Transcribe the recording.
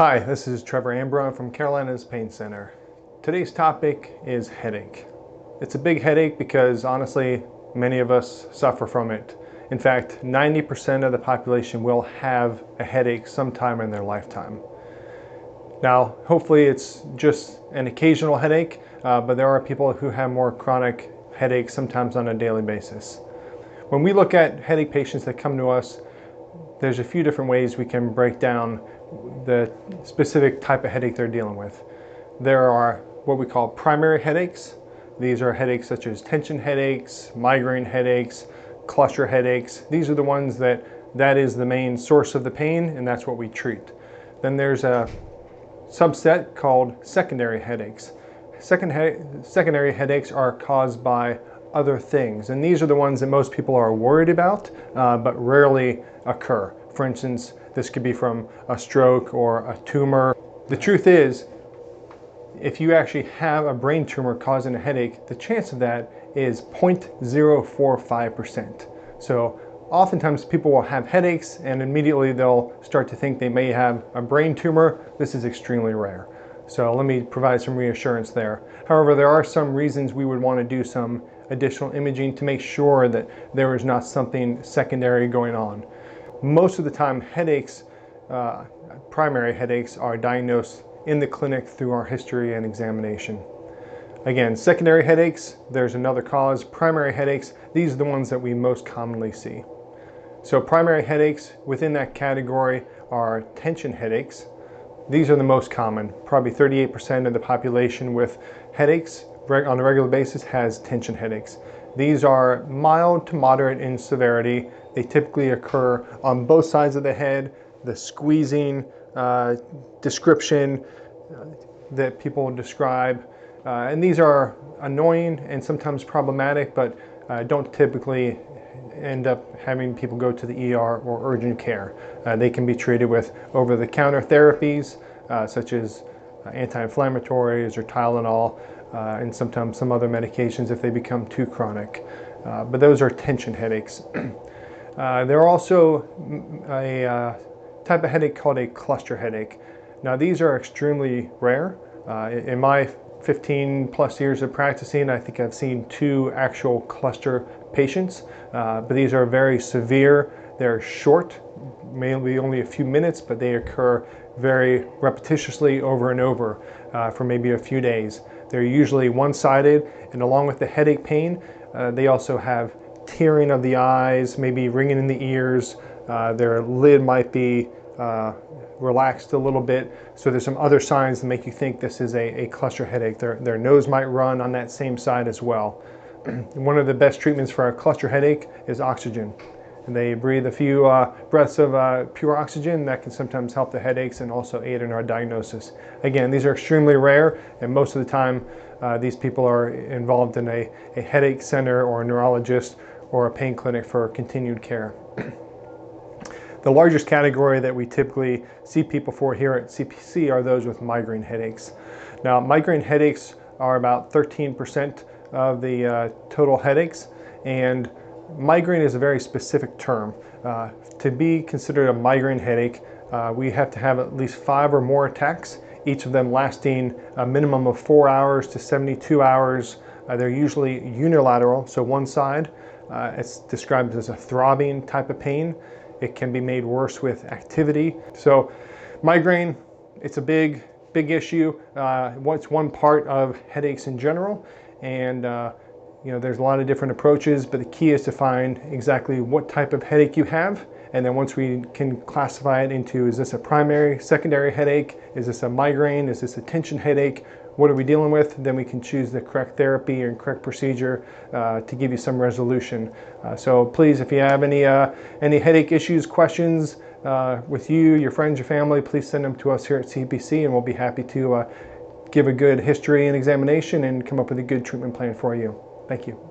Hi, this is Trevor Ambron from Carolina's Pain Center. Today's topic is headache. It's a big headache because honestly, many of us suffer from it. In fact, 90% of the population will have a headache sometime in their lifetime. Now, hopefully it's just an occasional headache, but there are people who have more chronic headaches sometimes on a daily basis. When we look at headache patients that come to us, there's a few different ways we can break down the specific type of headache they're dealing with. There are what we call primary headaches. These are headaches such as tension headaches, migraine headaches, cluster headaches. These are the ones that is the main source of the pain, and that's what we treat. Then there's a subset called secondary headaches. Secondary headaches are caused by other things, and these are the ones that most people are worried about, but rarely occur. For instance, this could be from a stroke or a tumor. The truth is, if you actually have a brain tumor causing a headache, the chance of that is 0.045%. So oftentimes people will have headaches and immediately they'll start to think they may have a brain tumor. This is extremely rare. So let me provide some reassurance there. However, there are some reasons we would want to do some additional imaging to make sure that there is not something secondary going on. Most of the time, headaches, primary headaches, are diagnosed in the clinic through our history and examination. Again, secondary headaches, there's another cause. Primary headaches, these are the ones that we most commonly see. So primary headaches within that category are tension headaches. These are the most common. Probably 38% of the population with headaches on a regular basis has tension headaches. These are mild to moderate in severity. They typically occur on both sides of the head. The squeezing description that people describe. And these are annoying and sometimes problematic, but don't typically end up having people go to the ER or urgent care. They can be treated with over-the-counter therapies, such as anti-inflammatories or Tylenol, and sometimes some other medications if they become too chronic. But those are tension headaches. There are also a type of headache called a cluster headache. Now these are extremely rare. In my 15 plus years of practicing, I think I've seen 2 actual cluster patients, but these are very severe. They're short, maybe only a few minutes, but they occur very repetitiously over and over for maybe a few days. They're usually one-sided, and along with the headache pain, they also have tearing of the eyes, maybe ringing in the ears. Their lid might be relaxed a little bit. So there's some other signs that make you think this is a cluster headache. Their nose might run on that same side as well. One of the best treatments for a cluster headache is oxygen. And they breathe a few breaths of pure oxygen. That can sometimes help the headaches and also aid in our diagnosis. Again, these are extremely rare, and most of the time these people are involved in a headache center or a neurologist or a pain clinic for continued care. The largest category that we typically see people for here at CPC are those with migraine headaches. Now, migraine headaches are about 13% of the total headaches, and migraine is a very specific term. To be considered a migraine headache, we have to have at least 5 or more attacks, each of them lasting a minimum of 4 hours to 72 hours. They're usually unilateral, so one side. It's described as a throbbing type of pain. It can be made worse with activity. So migraine, it's a big issue. It's one part of headaches in general, and there's a lot of different approaches, but the key is to find exactly what type of headache you have. And then once we can classify it into, is this a primary, secondary headache? Is this a migraine? Is this a tension headache? What are we dealing with? Then we can choose the correct therapy and correct procedure to give you some resolution. So please, if you have any headache issues, questions with you, your friends, your family, please send them to us here at CPC, and we'll be happy to give a good history and examination and come up with a good treatment plan for you. Thank you.